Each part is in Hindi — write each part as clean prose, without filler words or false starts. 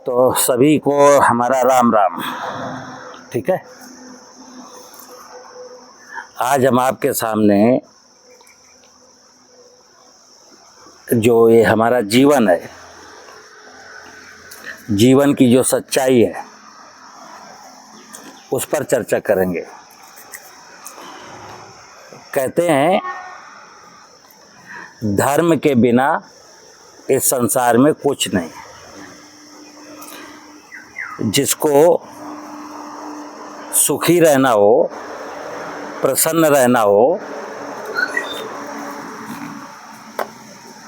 तो सभी को हमारा राम राम। ठीक है, आज हम आपके सामने जो ये हमारा जीवन है, जीवन की जो सच्चाई है उस पर चर्चा करेंगे। कहते हैं धर्म के बिना इस संसार में कुछ नहीं। जिसको सुखी रहना हो, प्रसन्न रहना हो,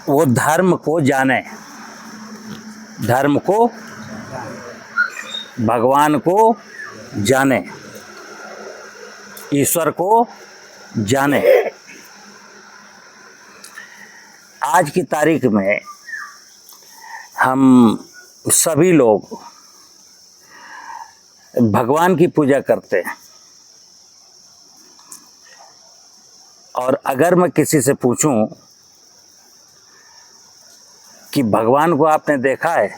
वो धर्म को जाने, धर्म को, भगवान को जाने, ईश्वर को जाने। आज की तारीख में हम सभी लोग भगवान की पूजा करते हैं। और अगर मैं किसी से पूछूं कि भगवान को आपने देखा है,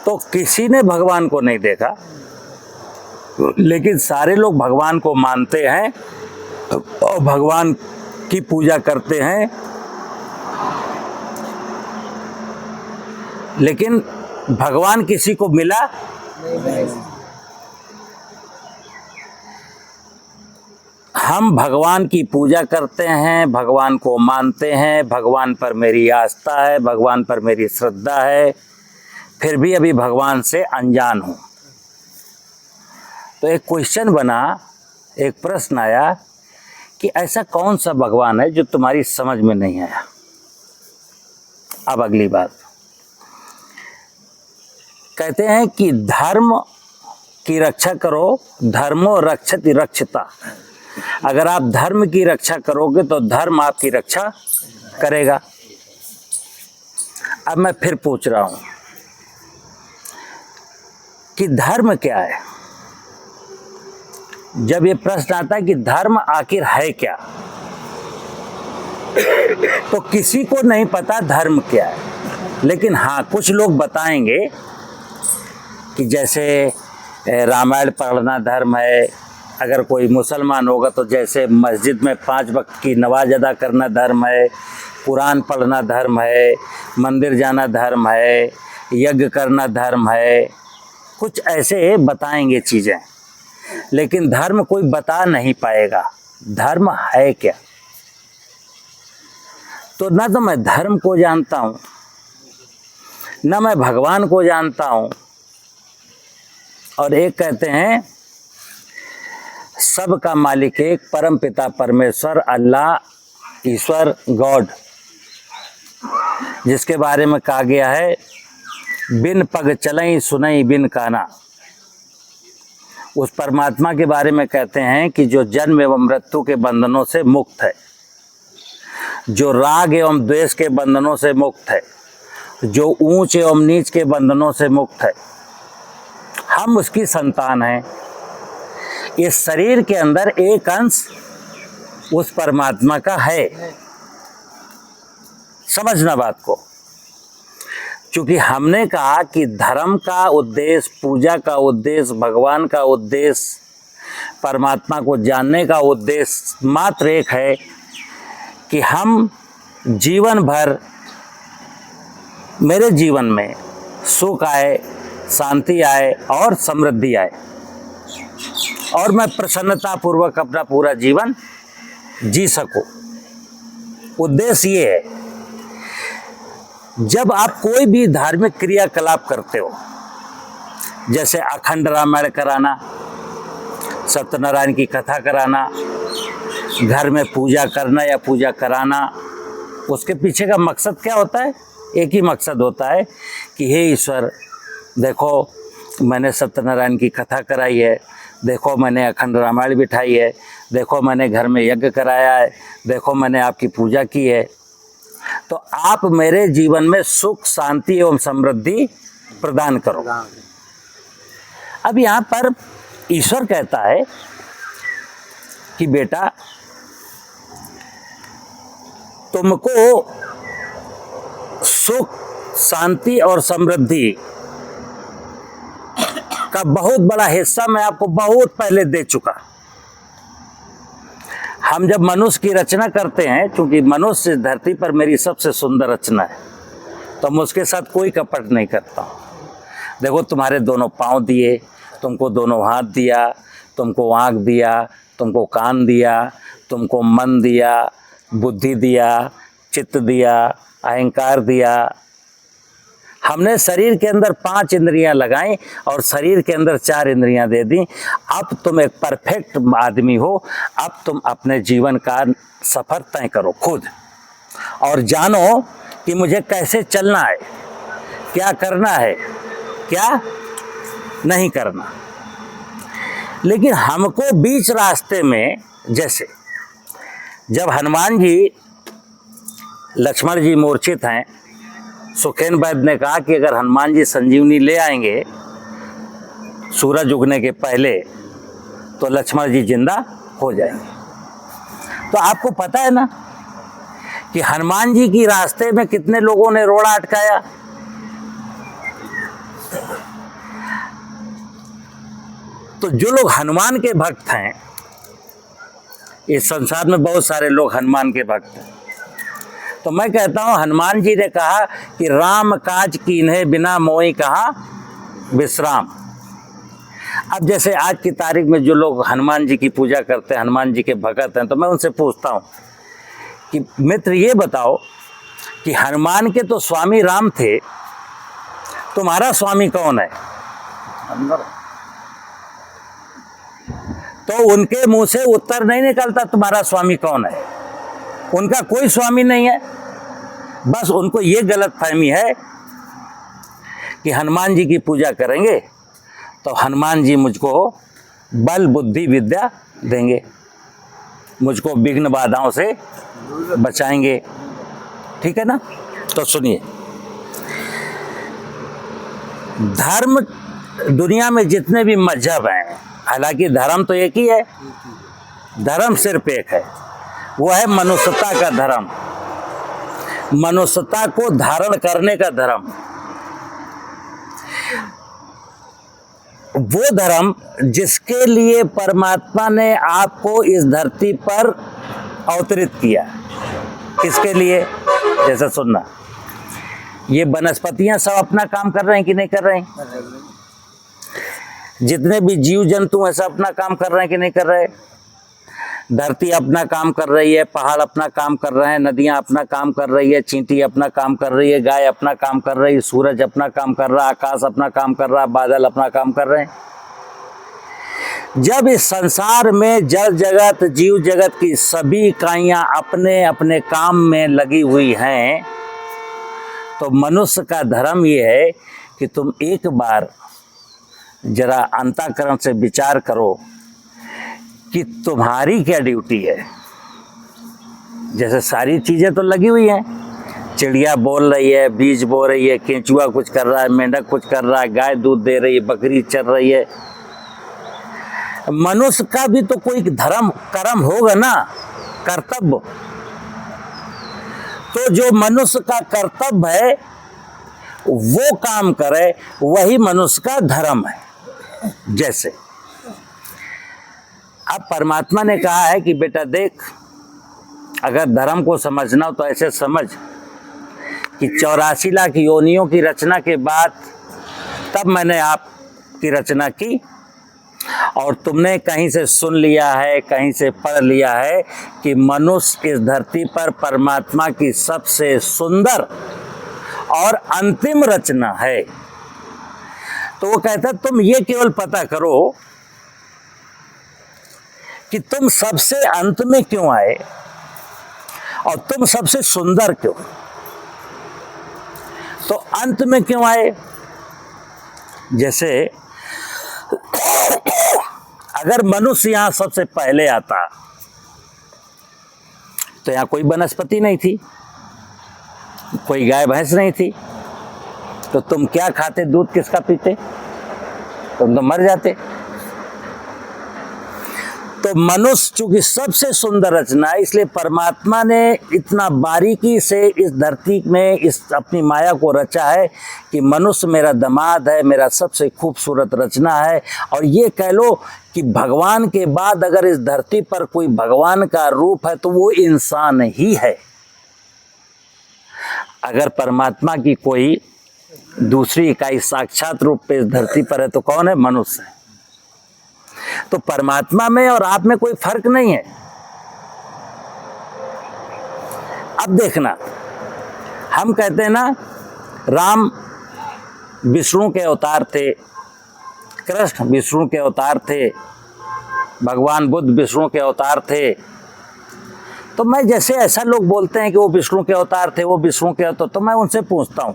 तो किसी ने भगवान को नहीं देखा, लेकिन सारे लोग भगवान को मानते हैं और भगवान की पूजा करते हैं। लेकिन भगवान किसी को मिला नहीं। हम भगवान की पूजा करते हैं, भगवान को मानते हैं, भगवान पर मेरी आस्था है, भगवान पर मेरी श्रद्धा है, फिर भी अभी भगवान से अनजान हूं। तो एक क्वेश्चन बना, एक प्रश्न आया कि ऐसा कौन सा भगवान है जो तुम्हारी समझ में नहीं आया। अब अगली बात, कहते हैं कि धर्म की रक्षा करो, धर्मो रक्षति रक्षिता। अगर आप धर्म की रक्षा करोगे तो धर्म आपकी रक्षा करेगा। अब मैं फिर पूछ रहा हूं कि धर्म क्या है। जब ये प्रश्न आता है कि धर्म आखिर है क्या, तो किसी को नहीं पता धर्म क्या है। लेकिन हाँ, कुछ लोग बताएंगे कि जैसे रामायण पढ़ना धर्म है, अगर कोई मुसलमान होगा तो जैसे मस्जिद में 5 वक्त की नमाज अदा करना धर्म है, कुरान पढ़ना धर्म है, मंदिर जाना धर्म है, यज्ञ करना धर्म है। कुछ ऐसे बताएंगे चीज़ें, लेकिन धर्म कोई बता नहीं पाएगा धर्म है क्या। तो ना तो मैं धर्म को जानता हूँ, ना मैं भगवान को जानता हूँ। और एक कहते हैं सबका मालिक एक, परम पिता परमेश्वर, अल्लाह, ईश्वर, गॉड, जिसके बारे में कहा गया है बिन पग चलई सुनई बिन काना। उस परमात्मा के बारे में कहते हैं कि जो जन्म एवं मृत्यु के बंधनों से मुक्त है, जो राग एवं द्वेष के बंधनों से मुक्त है, जो ऊंच एवं नीच के बंधनों से मुक्त है। हम उसकी संतान हैं। इस शरीर के अंदर एक अंश उस परमात्मा का है। समझना बात को। क्योंकि हमने कहा कि धर्म का उद्देश्य, पूजा का उद्देश्य, भगवान का उद्देश्य, परमात्मा को जानने का उद्देश्य मात्र एक है कि हम जीवन भर, मेरे जीवन में सुख आए, शांति आए और समृद्धि आए, और मैं प्रसन्नता पूर्वक अपना पूरा जीवन जी सकूं। उद्देश्य ये है। जब आप कोई भी धार्मिक क्रियाकलाप करते हो, जैसे अखंड रामायण कराना, सत्यनारायण की कथा कराना, घर में पूजा करना या पूजा कराना, उसके पीछे का मकसद क्या होता है? एक ही मकसद होता है कि हे ईश्वर, देखो मैंने सत्यनारायण की कथा कराई है, देखो मैंने अखंड रामायण बिठाई है, देखो मैंने घर में यज्ञ कराया है, देखो मैंने आपकी पूजा की है, तो आप मेरे जीवन में सुख, शांति एवं समृद्धि प्रदान करो। अब यहाँ पर ईश्वर कहता है कि बेटा, तुमको सुख, शांति और समृद्धि का बहुत बड़ा हिस्सा मैं आपको बहुत पहले दे चुका। हम जब मनुष्य की रचना करते हैं, क्योंकि मनुष्य इस धरती पर मेरी सबसे सुंदर रचना है, तो मैं उसके साथ कोई कपट नहीं करता हूँ। देखो, तुम्हारे दोनों पाँव दिए, तुमको दोनों हाथ दिया, तुमको आँख दिया, तुमको कान दिया, तुमको मन दिया, बुद्धि दिया, चित्त दिया, अहंकार दिया। हमने शरीर के अंदर 5 इंद्रियां लगाई और शरीर के अंदर 4 इंद्रियां दे दी। अब तुम एक परफेक्ट आदमी हो। अब तुम अपने जीवन का सफ़र तय करो खुद, और जानो कि मुझे कैसे चलना है, क्या करना है, क्या नहीं करना। लेकिन हमको बीच रास्ते में, जैसे जब हनुमान जी, लक्ष्मण जी मूर्छित हैं, सुखेन वैद्य ने कहा कि अगर हनुमान जी संजीवनी ले आएंगे सूरज उगने के पहले तो लक्ष्मण जी जिंदा हो जाएंगे। तो आपको पता है ना कि हनुमान जी की रास्ते में कितने लोगों ने रोड़ा अटकाया। तो जो लोग हनुमान के भक्त हैं, इस संसार में बहुत सारे लोग हनुमान के भक्त हैं, तो मैं कहता हूं हनुमान जी ने कहा कि राम काज कीन्हे बिना मोहि कहा विश्राम। अब जैसे आज की तारीख में जो लोग हनुमान जी की पूजा करते हैं, हनुमान जी के भक्त हैं, तो मैं उनसे पूछता हूं कि मित्र ये बताओ कि हनुमान के तो स्वामी राम थे, तुम्हारा स्वामी कौन है? तो उनके मुंह से उत्तर नहीं निकलता तुम्हारा स्वामी कौन है। उनका कोई स्वामी नहीं है। बस उनको ये गलतफहमी है कि हनुमान जी की पूजा करेंगे तो हनुमान जी मुझको बल बुद्धि विद्या देंगे, मुझको विघ्न बाधाओं से बचाएंगे। ठीक है ना? तो सुनिए, धर्म, दुनिया में जितने भी मजहब हैं, हालांकि धर्म तो एक ही है, धर्म सिर्फ एक है, वो है मनुष्यता का धर्म, मनुष्यता को धारण करने का धर्म। वो धर्म जिसके लिए परमात्मा ने आपको इस धरती पर अवतरित किया। किसके लिए? जैसा सुनना, ये वनस्पतियां सब अपना काम कर रहे हैं कि नहीं कर रहे हैं? जितने भी जीव जंतु हैं सब अपना काम कर रहे हैं कि नहीं कर रहे? धरती अपना काम कर रही है, पहाड़ अपना काम कर रहे हैं, नदियां अपना काम कर रही है, चींटी अपना काम कर रही है, गाय अपना काम कर रही है, सूरज अपना काम कर रहा है, आकाश अपना काम कर रहा है, बादल अपना काम कर रहे हैं। जब इस संसार में जल जगत, जीव जगत की सभी इकाइयां अपने अपने काम में लगी हुई हैं, तो मनुष्य का धर्म ये है कि तुम एक बार जरा अंतःकरण से विचार करो कि तुम्हारी क्या ड्यूटी है। जैसे सारी चीज़ें तो लगी हुई हैं, चिड़िया बोल रही है, बीज बो रही है, केंचुआ कुछ कर रहा है, मेंढक कुछ कर रहा है, गाय दूध दे रही है, बकरी चर रही है। मनुष्य का भी तो कोई धर्म कर्म होगा ना, कर्तव्य। तो जो मनुष्य का कर्तव्य है वो काम करे, वही मनुष्य का धर्म है। जैसे अब परमात्मा ने कहा है कि बेटा देख, अगर धर्म को समझना हो तो ऐसे समझ कि 84 लाख योनियों की रचना के बाद तब मैंने आपकी रचना की, और तुमने कहीं से सुन लिया है, कहीं से पढ़ लिया है कि मनुष्य इस धरती पर परमात्मा की सबसे सुंदर और अंतिम रचना है। तो वो कहता है तुम ये केवल पता करो कि तुम सबसे अंत में क्यों आए और तुम सबसे सुंदर क्यों। तो अंत में क्यों आए? जैसे अगर मनुष्य यहां सबसे पहले आता तो यहां कोई वनस्पति नहीं थी, कोई गाय भैंस नहीं थी, तो तुम क्या खाते, दूध किसका पीते? तुम तो मर जाते। तो मनुष्य चूंकि सबसे सुंदर रचना है, इसलिए परमात्मा ने इतना बारीकी से इस धरती में इस अपनी माया को रचा है कि मनुष्य मेरा दामाद है, मेरा सबसे खूबसूरत रचना है। और ये कह लो कि भगवान के बाद अगर इस धरती पर कोई भगवान का रूप है तो वो इंसान ही है। अगर परमात्मा की कोई दूसरी इकाई साक्षात रूप पे इस धरती पर है तो कौन है? मनुष्य है। तो परमात्मा में और आप में कोई फर्क नहीं है। अब देखना, हम कहते हैं ना राम विष्णु के अवतार थे, कृष्ण विष्णु के अवतार थे, भगवान बुद्ध विष्णु के अवतार थे। तो मैं जैसे ऐसा लोग बोलते हैं कि वो विष्णु के अवतार थे, वो विष्णु के अवतार, तो मैं उनसे पूछता हूं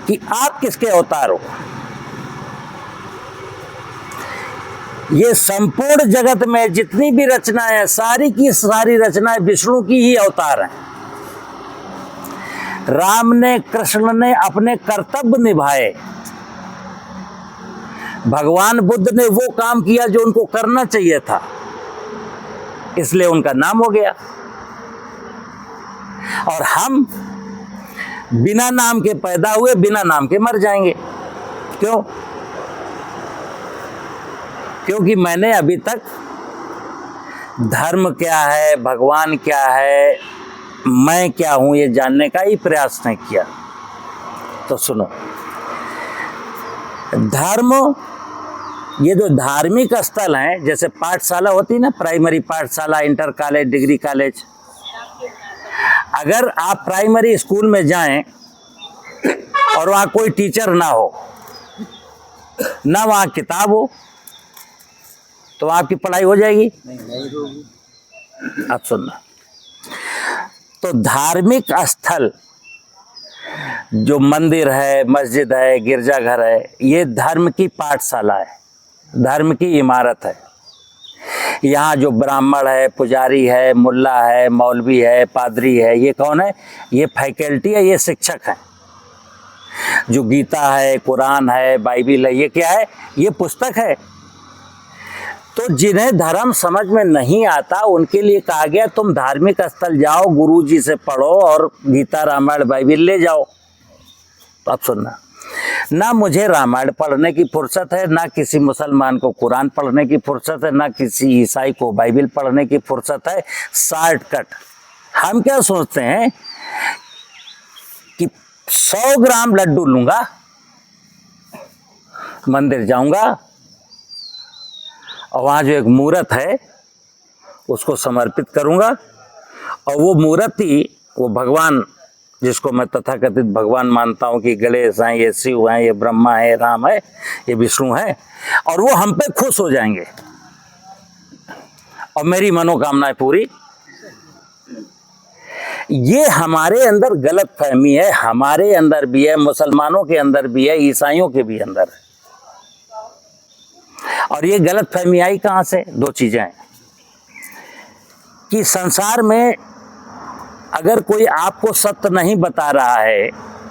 कि आप किसके अवतार हो? ये संपूर्ण जगत में जितनी भी रचनाएं हैं, सारी की सारी रचनाएं विष्णु की ही अवतार हैं। राम ने, कृष्ण ने अपने कर्तव्य निभाए, भगवान बुद्ध ने वो काम किया जो उनको करना चाहिए था, इसलिए उनका नाम हो गया। और हम बिना नाम के पैदा हुए, बिना नाम के मर जाएंगे। क्यों? क्योंकि मैंने अभी तक धर्म क्या है, भगवान क्या है, मैं क्या हूं, ये जानने का ही प्रयास नहीं किया। तो सुनो, धर्म, ये जो धार्मिक स्थल हैं, जैसे पाठशाला होती ना, प्राइमरी पाठशाला, इंटर कॉलेज, डिग्री कॉलेज, अगर आप प्राइमरी स्कूल में जाएं और वहां कोई टीचर ना हो, ना वहां किताब हो, तो आपकी पढ़ाई हो जाएगी? नहीं होगी। अब सुनना, तो धार्मिक स्थल जो मंदिर है, मस्जिद है, गिरजाघर है, ये धर्म की पाठशाला है, धर्म की इमारत है। यहाँ जो ब्राह्मण है, पुजारी है, मुल्ला है, मौलवी है, पादरी है, ये कौन है? ये फैकल्टी है, ये शिक्षक है। जो गीता है, कुरान है, बाइबिल है, ये क्या है? ये पुस्तक है। तो जिन्हें धर्म समझ में नहीं आता उनके लिए कहा गया तुम धार्मिक स्थल जाओ, गुरुजी से पढ़ो और गीता, रामायण, बाइबिल ले जाओ। तो अब सुनना, ना मुझे रामायण पढ़ने की फुर्सत है, ना किसी मुसलमान को कुरान पढ़ने की फुर्सत है, ना किसी ईसाई को बाइबिल पढ़ने की फुर्सत है। शॉर्टकट। हम क्या सोचते हैं कि 100 ग्राम लड्डू लूंगा, मंदिर जाऊंगा और वहाँ जो एक मूर्त है उसको समर्पित करूंगा, और वो मूर्ति, वो भगवान जिसको मैं तथाकथित भगवान मानता हूँ कि गणेश हैं, ये शिव हैं, ये ब्रह्मा है, राम है, ये विष्णु है, और वो हम पे खुश हो जाएंगे और मेरी मनोकामनाएं पूरी। ये हमारे अंदर गलत फहमी है, हमारे अंदर भी है, मुसलमानों के अंदर भी है, ईसाइयों के भी अंदर है। और ये गलत फहमी आई कहां से? दो चीजें हैं कि संसार में अगर कोई आपको सत्य नहीं बता रहा है,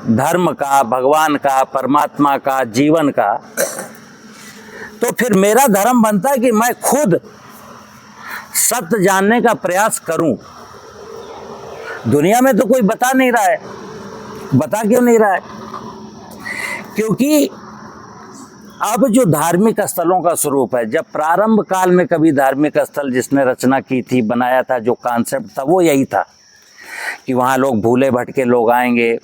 धर्म का, भगवान का, परमात्मा का, जीवन का, तो फिर मेरा धर्म बनता है कि मैं खुद सत्य जानने का प्रयास करूं। दुनिया में तो कोई बता नहीं रहा है। बता क्यों नहीं रहा है? क्योंकि अब जो धार्मिक स्थलों का स्वरूप है, जब प्रारंभ काल में कभी धार्मिक स्थल जिसने रचना की थी, बनाया था, जो कॉन्सेप्ट था वो यही था कि वहाँ लोग भूले भटके लोग आएंगे,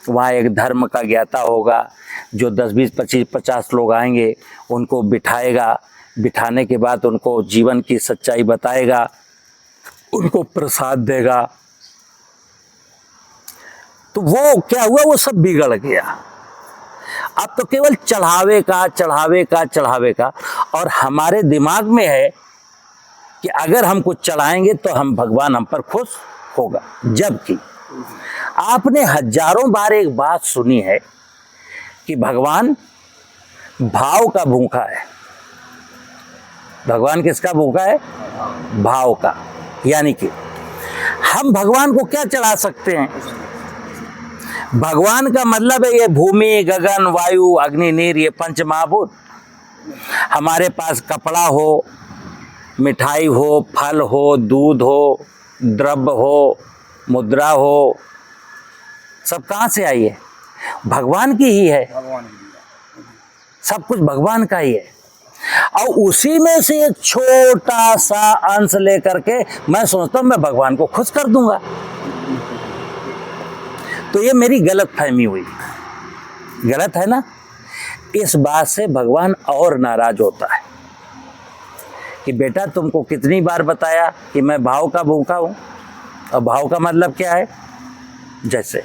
वहाँ एक धर्म का ज्ञाता होगा जो 10, 20, 25, 50 लोग आएंगे, उनको बिठाएगा, बिठाने के बाद उनको जीवन की सच्चाई बताएगा, उनको प्रसाद देगा। तो वो क्या हुआ? वो सब बिगड़ गया। अब तो केवल चढ़ावे का, चढ़ावे का, चढ़ावे का। और हमारे दिमाग में है कि अगर हम कुछ चढ़ाएंगे तो हम भगवान हम पर खुश होगा। जबकि आपने हजारों बार एक बात सुनी है कि भगवान भाव का भूखा है। भगवान किसका भूखा है? भाव का। यानी कि हम भगवान को क्या चढ़ा सकते हैं? भगवान का मतलब है ये भूमि, गगन, वायु, अग्नि, नीर, ये पंच महाभूत। हमारे पास कपड़ा हो, मिठाई हो, फल हो, दूध हो, द्रव्य हो, मुद्रा हो, सब कहाँ से आई है? भगवान की ही है। सब कुछ भगवान का ही है। और उसी में से एक छोटा सा अंश लेकर के मैं सोचता हूं मैं भगवान को खुश कर दूंगा। तो ये मेरी गलत फहमी हुई। गलत है ना? इस बात से भगवान और नाराज होता है कि बेटा तुमको कितनी बार बताया कि मैं भाव का भूखा हूं। और भाव का मतलब क्या है? जैसे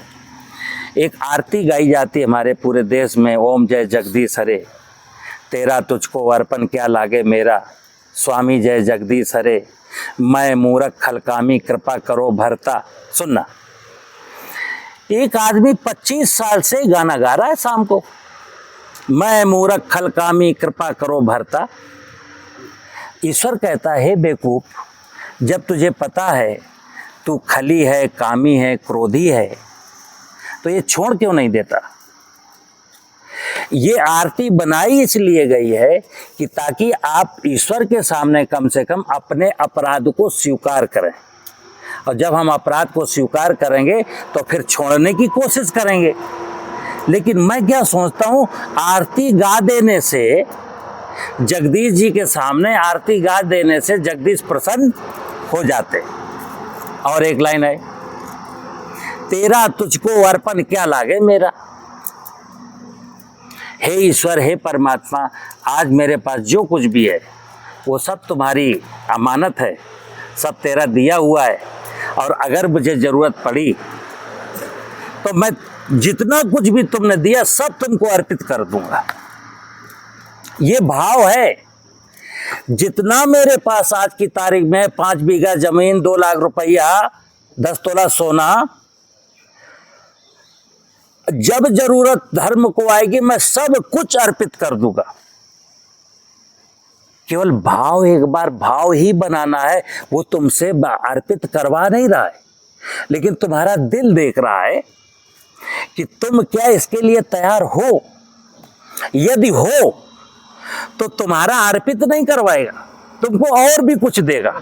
एक आरती गाई जाती है हमारे पूरे देश में, ओम जय जगदीश हरे, तेरा तुझको अर्पण क्या लागे मेरा, स्वामी जय जगदीश हरे, मैं मूरख खलकामी कृपा करो भरता। सुनना, एक आदमी 25 साल से गाना गा रहा है शाम को, मैं मूरख खलकामी कृपा करो भरता। ईश्वर कहता है बेवकूफ, जब तुझे पता है तू खली है, कामी है, क्रोधी है, तो ये छोड़ क्यों नहीं देता? ये आरती बनाई इसलिए गई है कि ताकि आप ईश्वर के सामने कम से कम अपने अपराध को स्वीकार करें। और जब हम अपराध को स्वीकार करेंगे तो फिर छोड़ने की कोशिश करेंगे। लेकिन मैं क्या सोचता हूँ, आरती गा देने से, जगदीश जी के सामने आरती गा देने से जगदीश प्रसन्न हो जाते। और एक लाइन है, तेरा तुझको अर्पण क्या लागे मेरा। हे ईश्वर, हे परमात्मा, आज मेरे पास जो कुछ भी है वो सब तुम्हारी अमानत है, सब तेरा दिया हुआ है। और अगर मुझे जरूरत पड़ी तो मैं जितना कुछ भी तुमने दिया सब तुमको अर्पित कर दूंगा। ये भाव है। जितना मेरे पास आज की तारीख में 5 बीघा जमीन, 2 लाख रुपया, 10 तोला सोना, जब जरूरत धर्म को आएगी मैं सब कुछ अर्पित कर दूंगा। केवल भाव, एक बार भाव ही बनाना है। वो तुमसे अर्पित करवा नहीं रहा है, लेकिन तुम्हारा दिल देख रहा है कि तुम क्या इसके लिए तैयार हो। यदि हो तो तुम्हारा अर्पित नहीं करवाएगा, तुमको और भी कुछ देगा।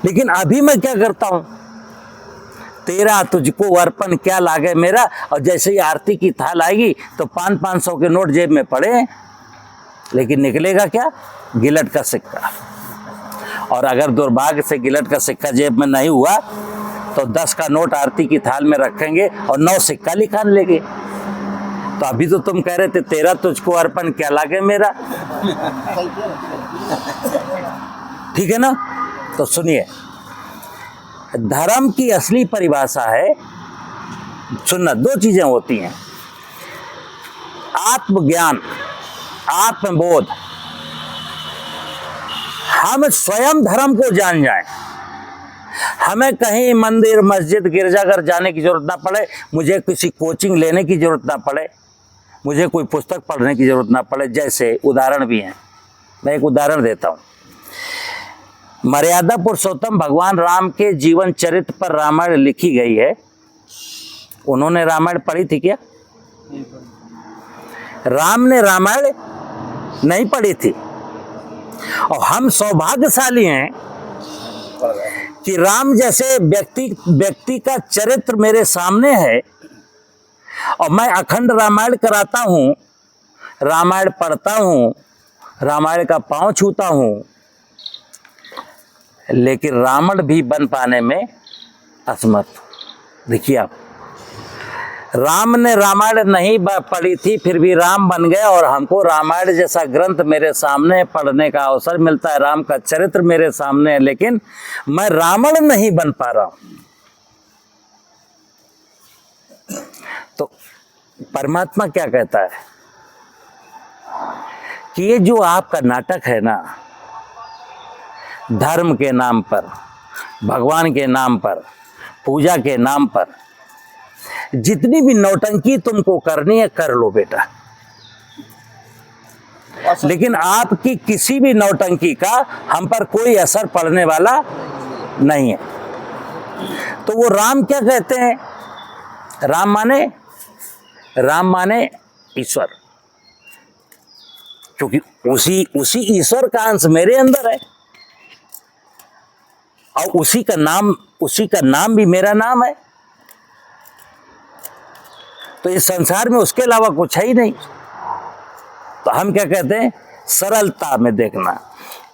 लेकिन अभी मैं क्या करता हूं, तेरा तुझको अर्पण क्या लागे मेरा। और जैसे ही आरती की थाल आएगी तो 500-500 के नोट जेब में पड़े, लेकिन निकलेगा क्या? गिलट का सिक्का। और अगर दुर्भाग्य से गिलट का सिक्का जेब में नहीं हुआ तो 10 का नोट आरती की थाल में रखेंगे और 9 सिक्का निकाल लेंगे। तो अभी तो तुम कह रहे थे तेरा तुझको अर्पण क्या लागे मेरा, ठीक है ना? तो सुनिए, धर्म की असली परिभाषा है, सुनना, 2 चीजें होती हैं, आत्मज्ञान, आत्मबोध। हम स्वयं धर्म को जान जाएं, हमें कहीं मंदिर, मस्जिद, गिरजाघर जाने की जरूरत ना पड़े, मुझे किसी कोचिंग लेने की जरूरत ना पड़े, मुझे कोई पुस्तक पढ़ने की जरूरत ना पड़े। जैसे उदाहरण भी हैं, मैं एक उदाहरण देता हूं। मर्यादा पुरुषोत्तम भगवान राम के जीवन चरित्र पर रामायण लिखी गई है। उन्होंने रामायण पढ़ी थी क्या? राम ने रामायण नहीं पढ़ी थी। और हम सौभाग्यशाली हैं कि राम जैसे व्यक्ति का चरित्र मेरे सामने है और मैं अखंड रामायण कराता हूं, रामायण पढ़ता हूं, रामायण का पांव छूता हूं, लेकिन रावण भी बन पाने में असमर्थ। देखिए आप, राम ने रामायण नहीं पढ़ी थी, फिर भी राम बन गए और हमको रामायण जैसा ग्रंथ मेरे सामने पढ़ने का अवसर मिलता है, राम का चरित्र मेरे सामने है, लेकिन मैं रावण नहीं बन पा रहा हूं। तो परमात्मा क्या कहता है कि ये जो आपका नाटक है ना, धर्म के नाम पर, भगवान के नाम पर, पूजा के नाम पर, जितनी भी नौटंकी तुमको करनी है कर लो बेटा, लेकिन आपकी किसी भी नौटंकी का हम पर कोई असर पड़ने वाला नहीं है। तो वो राम क्या कहते हैं? राम माने ईश्वर, क्योंकि उसी ईश्वर का अंश मेरे अंदर है। और उसी का नाम भी मेरा नाम है। तो इस संसार में उसके अलावा कुछ है ही नहीं। तो हम क्या कहते हैं, सरलता में देखना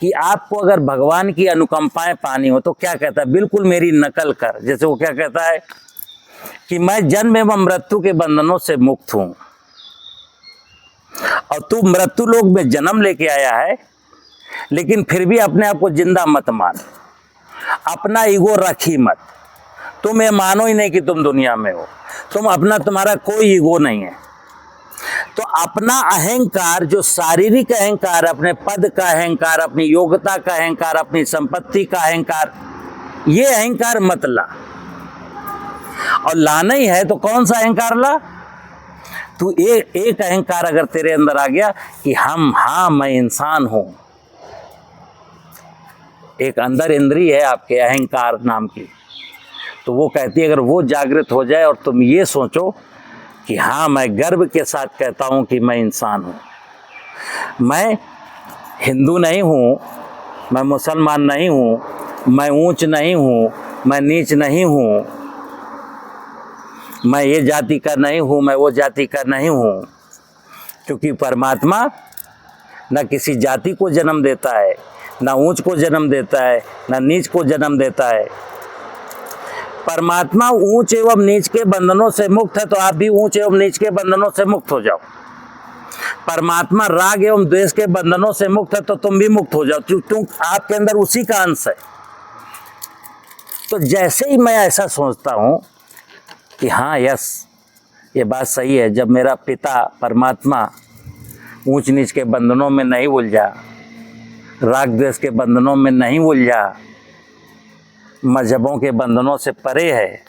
कि आपको अगर भगवान की अनुकंपाएं पानी हो तो क्या कहता है, बिल्कुल मेरी नकल कर। जैसे वो क्या कहता है कि मैं जन्म एवं मृत्यु के बंधनों से मुक्त हूं, और तू मृत्यु लोक में जन्म लेके आया है, लेकिन फिर भी अपने आप को जिंदा मत मान, अपना ईगो रखी मत। तुम ये मानो ही नहीं कि तुम दुनिया में हो, तुम्हारा कोई ईगो नहीं है। तो अपना अहंकार, जो शारीरिक अहंकार, अपने पद का अहंकार, अपनी योग्यता का अहंकार, अपनी संपत्ति का अहंकार, ये अहंकार मत ला। और लाना ही है तो कौन सा अहंकार ला? तू एक अहंकार अगर तेरे अंदर आ गया कि मैं इंसान हूं। एक अंदर इंद्री है आपके अहंकार नाम की, तो वो कहती है अगर वो जागृत हो जाए और तुम ये सोचो कि हाँ, मैं गर्व के साथ कहता हूं कि मैं इंसान हूं, मैं हिंदू नहीं हूं, मैं मुसलमान नहीं हूं, मैं ऊंच नहीं हूं, मैं नीच नहीं हूं, मैं ये जाति का नहीं हूं, मैं वो जाति का नहीं हूं। क्योंकि परमात्मा न किसी जाति को जन्म देता है, ना ऊंच को जन्म देता है, ना नीच को जन्म देता है। परमात्मा ऊंच एवं नीच के बंधनों से मुक्त है, तो आप भी ऊंच एवं नीच के बंधनों से मुक्त हो जाओ। परमात्मा राग एवं द्वेष के बंधनों से मुक्त है, तो तुम भी मुक्त हो जाओ, क्यों? आपके अंदर उसी का अंश है। तो जैसे ही मैं ऐसा सोचता हूं कि हाँ, यस, ये बात सही है, जब मेरा पिता परमात्मा ऊंच नीच के बंधनों में नहीं उलझा, राग द्वेष के बंधनों में नहीं उलझा, मजहबों के बंधनों से परे है,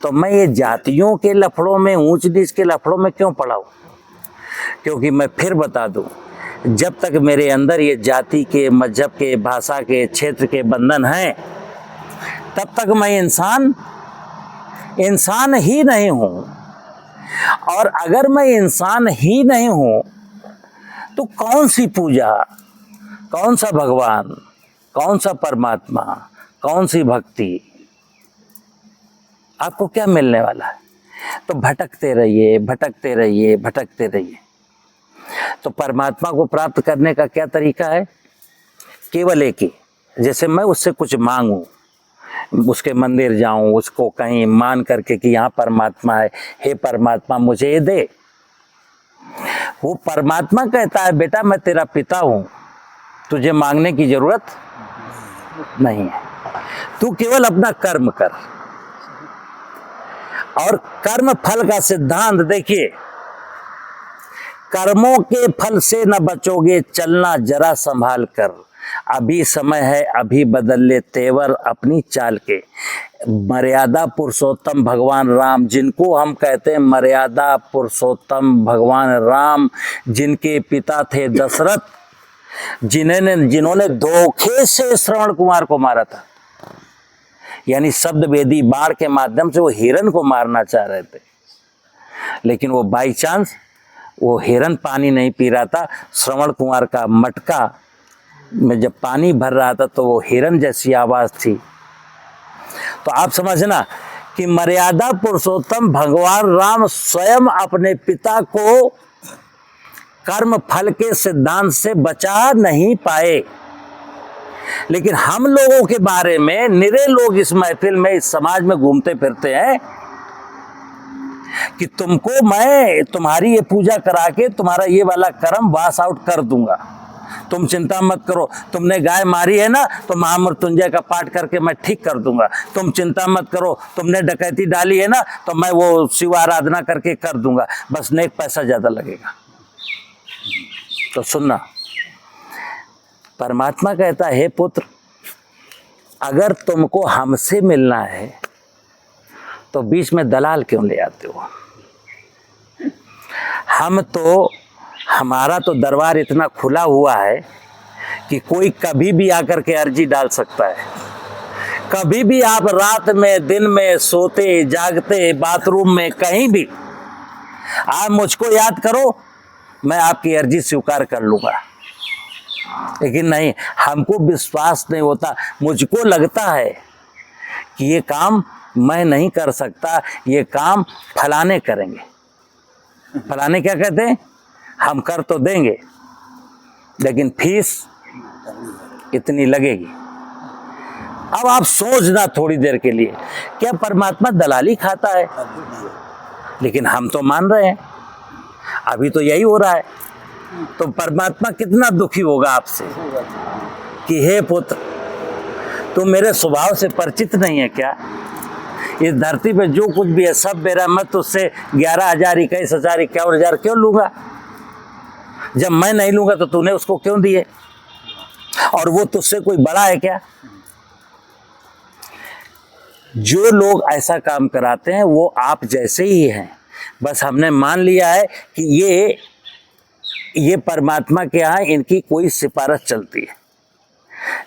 तो मैं ये जातियों के लफड़ों में, ऊंच नीच के लफड़ों में क्यों पड़ा हूं? क्योंकि मैं फिर बता दूं, जब तक मेरे अंदर ये जाति के, मजहब के, भाषा के, क्षेत्र के बंधन हैं, तब तक मैं इंसान ही नहीं हूं। और अगर मैं इंसान ही नहीं हूं तो कौन सी पूजा, कौन सा भगवान, कौन सा परमात्मा, कौन सी भक्ति, आपको क्या मिलने वाला है? तो भटकते रहिए, भटकते रहिए, भटकते रहिए। तो परमात्मा को प्राप्त करने का क्या तरीका है? केवल एक ही, जैसे मैं उससे कुछ मांगूं, उसके मंदिर जाऊं, उसको कहीं मान करके कि यहाँ परमात्मा है, हे परमात्मा मुझे ये दे। वो परमात्मा कहता है बेटा मैं तेरा पिता हूं, तुझे मांगने की जरूरत नहीं है, तू केवल अपना कर्म कर। और कर्म फल का सिद्धांत देखिए, कर्मों के फल से न बचोगे, चलना जरा संभाल कर, अभी समय है अभी बदल ले तेवर अपनी चाल के। मर्यादा पुरुषोत्तम भगवान राम, जिनको हम कहते हैं मर्यादा पुरुषोत्तम भगवान राम, जिनके पिता थे दशरथ, जिन्होंने धोखे से श्रवण कुमार को मारा था, यानी शब्द वेदी बाण के माध्यम से वो हिरण को मारना चाह रहे थे, लेकिन वो बाई चांस वो हिरण पानी नहीं पी रहा था, श्रवण कुमार का मटका में जब पानी भर रहा था तो वो हिरण जैसी आवाज थी। तो आप समझना कि मर्यादा पुरुषोत्तम भगवान राम स्वयं अपने पिता को कर्म फल के सिद्धांत से बचा नहीं पाए। लेकिन हम लोगों के बारे में निरे लोग इस महफिल में, इस समाज में घूमते फिरते हैं कि तुमको मैं तुम्हारी ये पूजा करा के तुम्हारा ये वाला कर्म वॉश आउट कर दूंगा, तुम चिंता मत करो। तुमने गाय मारी है ना, तो महामृत्युंजय का पाठ करके मैं ठीक कर दूंगा, तुम चिंता मत करो। तुमने डकैती डाली है ना, तो मैं वो शिव आराधना करके कर दूंगा, बस नेक पैसा ज्यादा लगेगा। तो सुनना, परमात्मा कहता है हे पुत्र, अगर तुमको हमसे मिलना है तो बीच में दलाल क्यों ले आते हो? हमारा तो दरबार इतना खुला हुआ है कि कोई कभी भी आकर के अर्जी डाल सकता है। कभी भी आप रात में, दिन में, सोते जागते, बाथरूम में, कहीं भी आप मुझको याद करो, मैं आपकी अर्जी स्वीकार कर लूंगा। लेकिन नहीं, हमको विश्वास नहीं होता। मुझको लगता है कि ये काम मैं नहीं कर सकता, ये काम फलाने करेंगे। फलाने क्या कहते हैं, हम कर तो देंगे लेकिन फीस इतनी लगेगी। अब आप सोचना थोड़ी देर के लिए, क्या परमात्मा दलाली खाता है? लेकिन हम तो मान रहे हैं, अभी तो यही हो रहा है। तो परमात्मा कितना दुखी होगा आपसे कि हे पुत्र, तुम मेरे स्वभाव से परिचित नहीं है क्या? इस धरती पे जो कुछ भी है सब मेरा, मत उससे 11,000, 21,000, 51,000 क्यों लूंगा? जब मैं नहीं लूंगा तो तूने उसको क्यों दिए? और वो तुझसे कोई बड़ा है क्या? जो लोग ऐसा काम कराते हैं वो आप जैसे ही हैं। बस हमने मान लिया है कि ये परमात्मा के यहाँ इनकी कोई सिफारिश चलती है,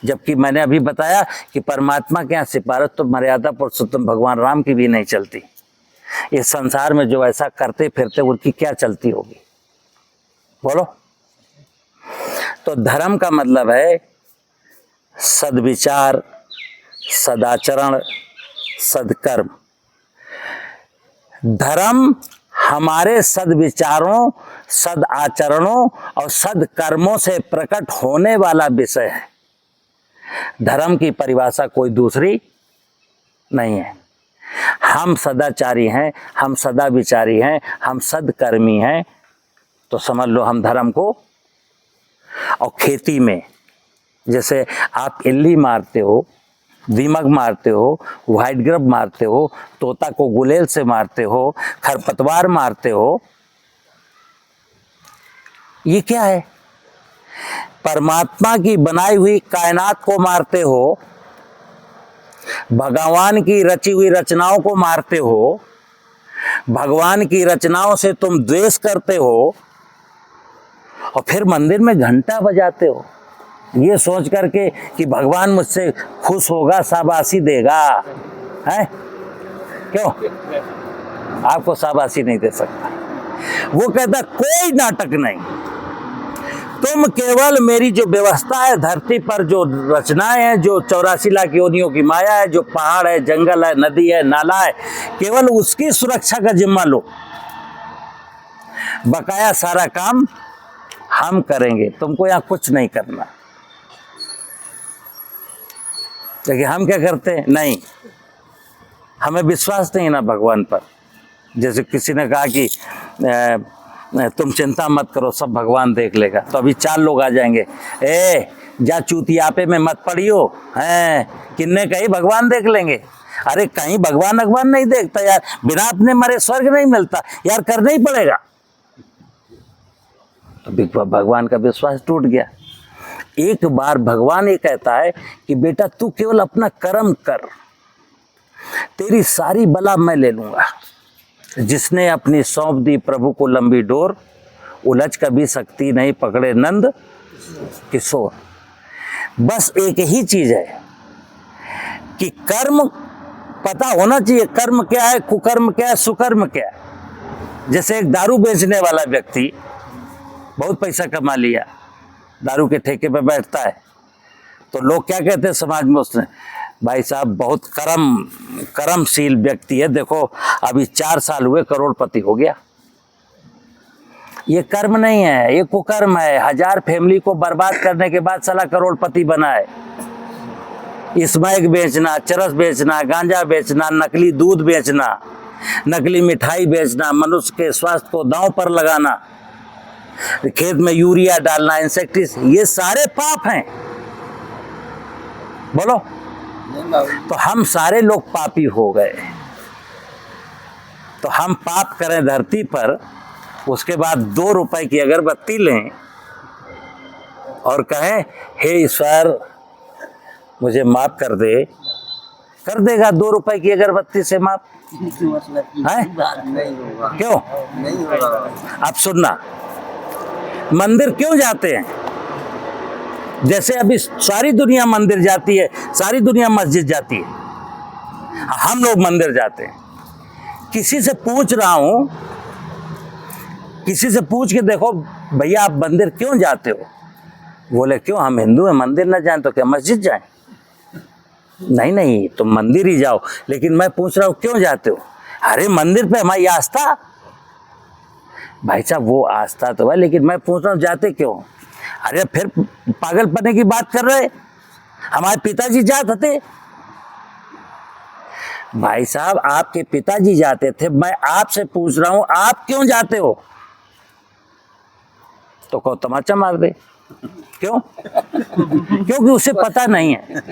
जबकि मैंने अभी बताया कि परमात्मा के यहाँ सिफारिश तो मर्यादा पुरुषोत्तम भगवान राम की भी नहीं चलती। इस संसार में जो ऐसा करते फिरते उनकी क्या चलती होगी, बोलो? तो धर्म का मतलब है सद्विचार, सदाचरण, सदकर्म। धर्म हमारे सद्विचारों, सदाचरणों और सदकर्मों से प्रकट होने वाला विषय है। धर्म की परिभाषा कोई दूसरी नहीं है। हम सदाचारी हैं, हम सदा विचारी हैं, हम सदकर्मी हैं, तो समझ लो हम धर्म को। और खेती में जैसे आप इल्ली मारते हो, दीमक मारते हो, व्हाइट ग्रब मारते हो, तोता को गुलेल से मारते हो, खरपतवार मारते हो, ये क्या है? परमात्मा की बनाई हुई कायनात को मारते हो, भगवान की रची हुई रचनाओं को मारते हो, भगवान की रचनाओं से तुम द्वेष करते हो और फिर मंदिर में घंटा बजाते हो ये सोच करके कि भगवान मुझसे खुश होगा, शाबाशी देगा। है क्यों? आपको शाबाशी नहीं दे सकता। वो कहता कोई नाटक नहीं, तुम केवल मेरी जो व्यवस्था है धरती पर, जो रचनाएं हैं, जो 84 लाख योनियों की माया है, जो पहाड़ है, जंगल है, नदी है, नाला है, केवल उसकी सुरक्षा का जिम्मा लो। बकाया सारा काम हम करेंगे, तुमको यहाँ कुछ नहीं करना। लेकिन हम क्या करते हैं? नहीं, हमें विश्वास नहीं ना भगवान पर। जैसे किसी ने कहा कि तुम चिंता मत करो, सब भगवान देख लेगा, तो अभी 4 लोग आ जाएंगे, ए जा चूतियापे में मत पड़ियो, हैं किन्ने कहीं भगवान देख लेंगे। अरे कहीं भगवान नहीं देखता यार, बिना अपने मरे स्वर्ग नहीं मिलता यार, करना ही पड़ेगा। तो भगवान का विश्वास टूट गया। एक बार भगवान ये कहता है कि बेटा तू केवल अपना कर्म कर, तेरी सारी बला मैं ले लूंगा। जिसने अपनी सौंप दी प्रभु को लंबी डोर, उलझ कभी सकती नहीं पकड़े नंद किशोर। बस एक ही चीज है कि कर्म पता होना चाहिए, कर्म क्या है, कुकर्म क्या है, सुकर्म क्या है। जैसे एक दारू बेचने वाला व्यक्ति बहुत पैसा कमा लिया, दारू के ठेके पे बैठता है, तो लोग क्या कहते हैं समाज में, उसने भाई साहब बहुत कर्मशील व्यक्ति है, देखो अभी 4 साल हुए करोड़पति हो गया। ये कर्म नहीं है, ये कुकर्म है। 1000 फैमिली को बर्बाद करने के बाद साला करोड़पति बना है। स्मैक बेचना, चरस बेचना, गांजा बेचना, नकली दूध बेचना, नकली मिठाई बेचना, मनुष्य के स्वास्थ्य को दांव पर लगाना, खेत में यूरिया डालना, इंसेक्टिसाइड, ये सारे पाप हैं। बोलो, तो हम सारे लोग पापी हो गए। तो हम पाप करें धरती पर, उसके बाद 2 रुपए की अगरबत्ती लें और कहें हे ईश्वर मुझे माफ कर दे, कर देगा 2 रुपए की अगरबत्ती से माफ? है क्यों? नहीं होगा। आप सुनना, मंदिर क्यों जाते हैं? जैसे अभी सारी दुनिया मंदिर जाती है, सारी दुनिया मस्जिद जाती है, हम लोग मंदिर जाते हैं। किसी से पूछ रहा हूं, किसी से पूछ के देखो भैया आप मंदिर क्यों जाते हो? बोले क्यों, हम हिंदू हैं, मंदिर न जाएं तो क्या मस्जिद जाएं? नहीं नहीं, तुम मंदिर ही जाओ, लेकिन मैं पूछ रहा हूँ क्यों जाते हो? अरे मंदिर पे हमारी आस्था। भाई साहब वो आस्था तो है, लेकिन मैं पूछ रहा हूँ जाते क्यों? अरे फिर पागलपने की बात कर रहे, हमारे पिताजी जाते थे। भाई साहब आपके पिताजी जाते थे, मैं आपसे पूछ रहा हूं आप क्यों जाते हो? तो कहो तमाचा मार दे। क्यों? क्योंकि उसे पता नहीं है,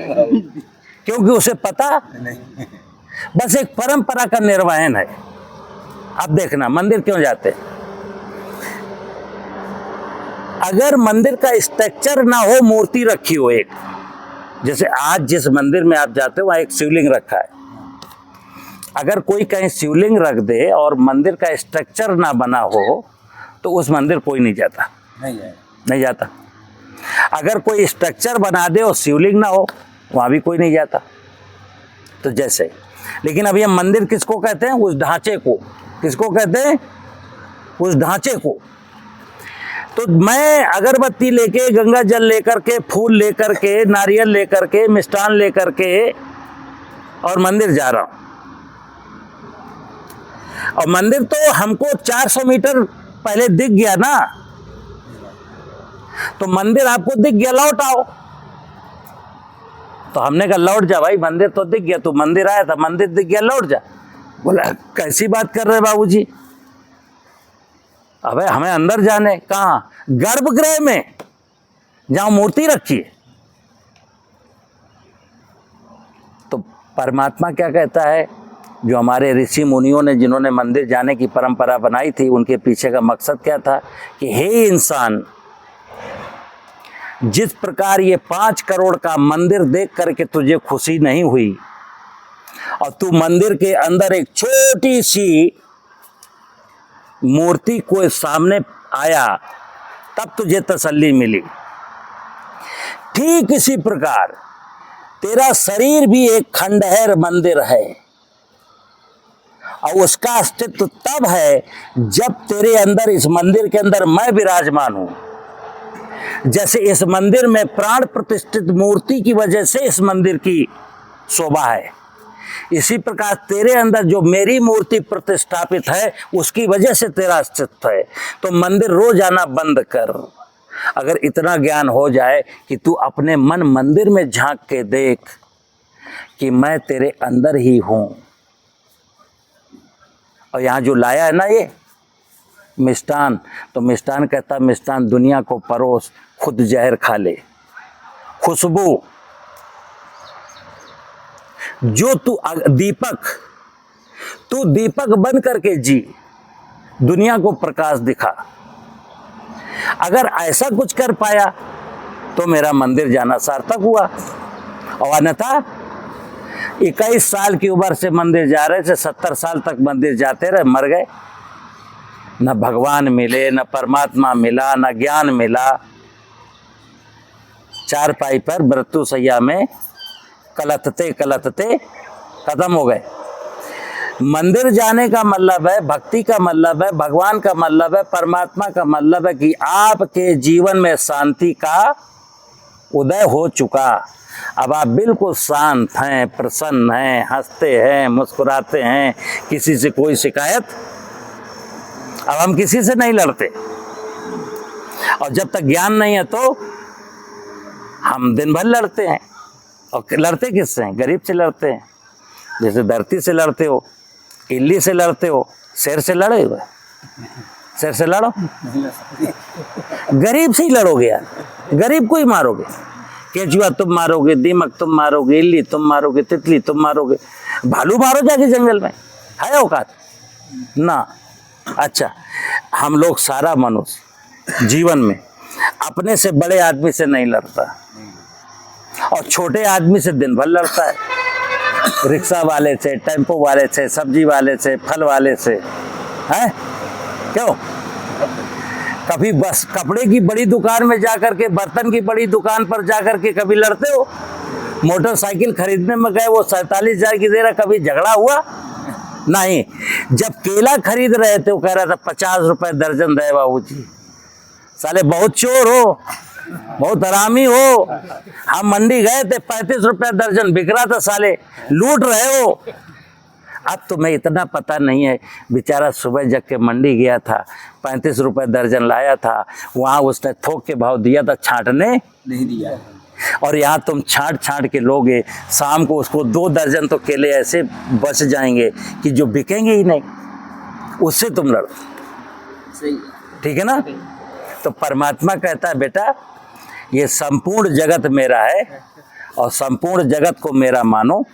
क्योंकि उसे पता बस एक परंपरा का निर्वहन है। अब देखना मंदिर क्यों जाते? अगर मंदिर का स्ट्रक्चर ना हो, मूर्ति रखी हो एक, जैसे आज जिस मंदिर में आप जाते हो वहां एक शिवलिंग रखा है, अगर कोई कहीं शिवलिंग रख दे और मंदिर का स्ट्रक्चर ना बना हो तो उस मंदिर कोई नहीं जाता, नहीं जाता। अगर कोई स्ट्रक्चर बना दे और शिवलिंग ना हो वहां भी कोई नहीं जाता। तो जैसे, लेकिन अब ये मंदिर किसको कहते हैं? उस ढांचे को। किसको कहते हैं? उस ढांचे को। तो मैं अगरबत्ती लेके, गंगा जल लेकर के, फूल लेकर के, नारियल लेकर के, मिष्ठान लेकर के और मंदिर जा रहा हूं, और मंदिर तो हमको 400 मीटर पहले दिख गया ना, तो मंदिर आपको दिख गया, लौट आओ। तो हमने कहा लौट जा भाई, मंदिर तो दिख गया, तू मंदिर आया था, मंदिर दिख गया, लौट जा। बोला कैसी बात कर रहे बाबूजी? अबे हमें अंदर जाने, कहाँ? गर्भगृह में जहां मूर्ति रखी है। तो परमात्मा क्या कहता है? जो हमारे ऋषि मुनियों ने, जिन्होंने मंदिर जाने की परंपरा बनाई थी, उनके पीछे का मकसद क्या था? कि हे इंसान, जिस प्रकार ये 5 करोड़ का मंदिर देख करके तुझे खुशी नहीं हुई, और तू मंदिर के अंदर एक छोटी सी मूर्ति को सामने आया तब तुझे तसल्ली मिली, ठीक इसी प्रकार तेरा शरीर भी एक खंडहर मंदिर है, और उसका अस्तित्व तब है जब तेरे अंदर, इस मंदिर के अंदर मैं विराजमान हूं। जैसे इस मंदिर में प्राण प्रतिष्ठित मूर्ति की वजह से इस मंदिर की शोभा है, इसी प्रकार तेरे अंदर जो मेरी मूर्ति प्रतिष्ठापित है उसकी वजह से तेरा अस्तित्व है। तो मंदिर रोज आना बंद कर। अगर इतना ज्ञान हो जाए कि तू अपने मन मंदिर में झांक के देख कि मैं तेरे अंदर ही हूं, और यहां जो लाया है ना ये मिष्ठान, तो मिष्ठान कहता मिष्ठान दुनिया को परोस, खुद जहर खा ले। खुशबू जो तू दीपक बन करके जी, दुनिया को प्रकाश दिखा। अगर ऐसा कुछ कर पाया तो मेरा मंदिर जाना सार्थक हुआ, और अन्यथा 21 साल की उम्र से मंदिर जा रहे थे, 70 साल तक मंदिर जाते रहे, मर गए। न भगवान मिले, न परमात्मा मिला, न ज्ञान मिला। चारपाई पर मृत्यु सैया में कलतते कलतते खत्म हो गए। मंदिर जाने का मतलब है, भक्ति का मतलब है, भगवान का मतलब है, परमात्मा का मतलब है कि आपके जीवन में शांति का उदय हो चुका। अब आप बिल्कुल शांत हैं, प्रसन्न हैं, हंसते हैं, मुस्कुराते हैं, किसी से कोई शिकायत। अब हम किसी से नहीं लड़ते, और जब तक ज्ञान नहीं है तो हम दिन भर लड़ते हैं। और लड़ते किससे हैं? गरीब से लड़ते हैं। जैसे धरती से लड़ते हो, इल्ली से लड़ते हो, शेर से लड़े हुए, शेर से लड़ो, गरीब से ही लड़ोगे यार, गरीब को ही मारोगे। केचुआ तुम मारोगे, दीमक तुम मारोगे, इल्ली तुम मारोगे, तितली तुम मारोगे, भालू मारो जाके जंगल में, है औकात ना? अच्छा, हम लोग सारा मनुष्य जीवन में अपने से बड़े आदमी से नहीं लड़ता, और छोटे आदमी से दिन भर लड़ता है। रिक्शा वाले से, टेम्पो वाले से, सब्जी वाले से, फल वाले से, हैं? क्यों? कभी बस कपड़े की बड़ी दुकान में जाकर के, बर्तन की बड़ी दुकान पर जाकर के कभी लड़ते हो? मोटरसाइकिल खरीदने में गए, वो 47,000 की दे रहा, कभी झगड़ा हुआ? नहीं। जब केला खरीद रहे थे वो कह रहा था 50 रुपए दर्जन दे बाबूजी। साले बहुत चोर हो, बहुत हरामी हो। हम मंडी गए थे, 35 रुपया दर्जन बिक रहा था, साले लूट रहे हो। अब तुम्हें इतना पता नहीं है, बेचारा सुबह जग के मंडी गया था, 35 रुपये दर्जन लाया था, वहाँ उसने थोक के भाव दिया था, छांटने नहीं दिया। और यहाँ तुम छांट छांट के लोगे, शाम को उसको 2 दर्जन तो केले ऐसे बच जाएंगे कि जो बिकेंगे ही नहीं, उससे तुम लड़ो। ठीक है ना? तो परमात्मा कहता है बेटा ये संपूर्ण जगत मेरा है और संपूर्ण जगत को मेरा मानो,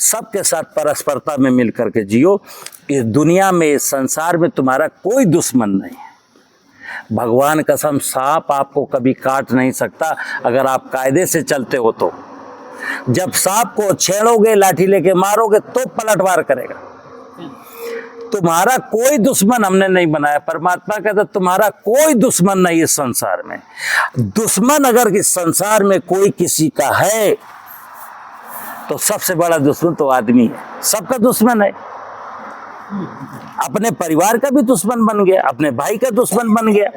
सबके साथ परस्परता में मिल करके जियो। इस दुनिया में, इस संसार में तुम्हारा कोई दुश्मन नहीं है। भगवान कसम, सांप आपको कभी काट नहीं सकता अगर आप कायदे से चलते हो तो। जब सांप को छेड़ोगे, लाठी लेके मारोगे तो पलटवार करेगा। तुम्हारा कोई दुश्मन हमने नहीं बनाया। परमात्मा कहता तुम्हारा कोई दुश्मन नहीं इस संसार में। दुश्मन अगर इस संसार में कोई किसी का है तो सबसे बड़ा दुश्मन तो आदमी है, सबका दुश्मन है। अपने परिवार का भी दुश्मन बन गया, अपने भाई का दुश्मन बन गया।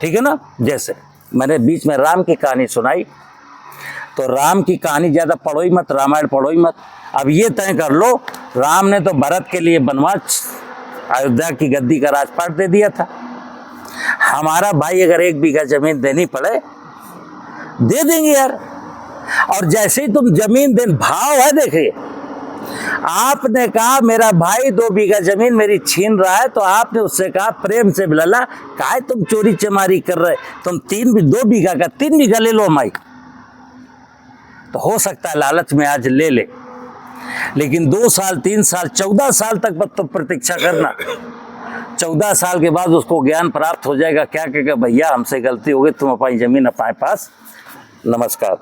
ठीक है ना? जैसे मैंने बीच में राम की कहानी सुनाई, तो राम की कहानी ज्यादा पढ़ो ही मत, रामायण पढ़ो ही मत। अब ये तय कर लो, राम ने तो भरत के लिए वनवास, अयोध्या की गद्दी का राजपाट दे दिया था। हमारा भाई अगर 1 बीघा जमीन देनी पड़े दे देंगे यार। और जैसे ही तुम जमीन देन, भाव है, देखिए आपने कहा मेरा भाई 2 बीघा जमीन मेरी छीन रहा है, तो आपने उससे कहा प्रेम से, लला काहे तुम चोरी चमारी कर रहे, तुम 2 बीघा का 3 बीघा ले लो माई। तो हो सकता है लालच में आज ले ले, लेकिन 2 साल 3 साल 14 साल तक बस तो प्रतीक्षा करना। 14 साल के बाद उसको ज्ञान प्राप्त हो जाएगा, क्या कहेगा, भैया हमसे गलती हो गई, तुम अपनी जमीन अपने पास, नमस्कार।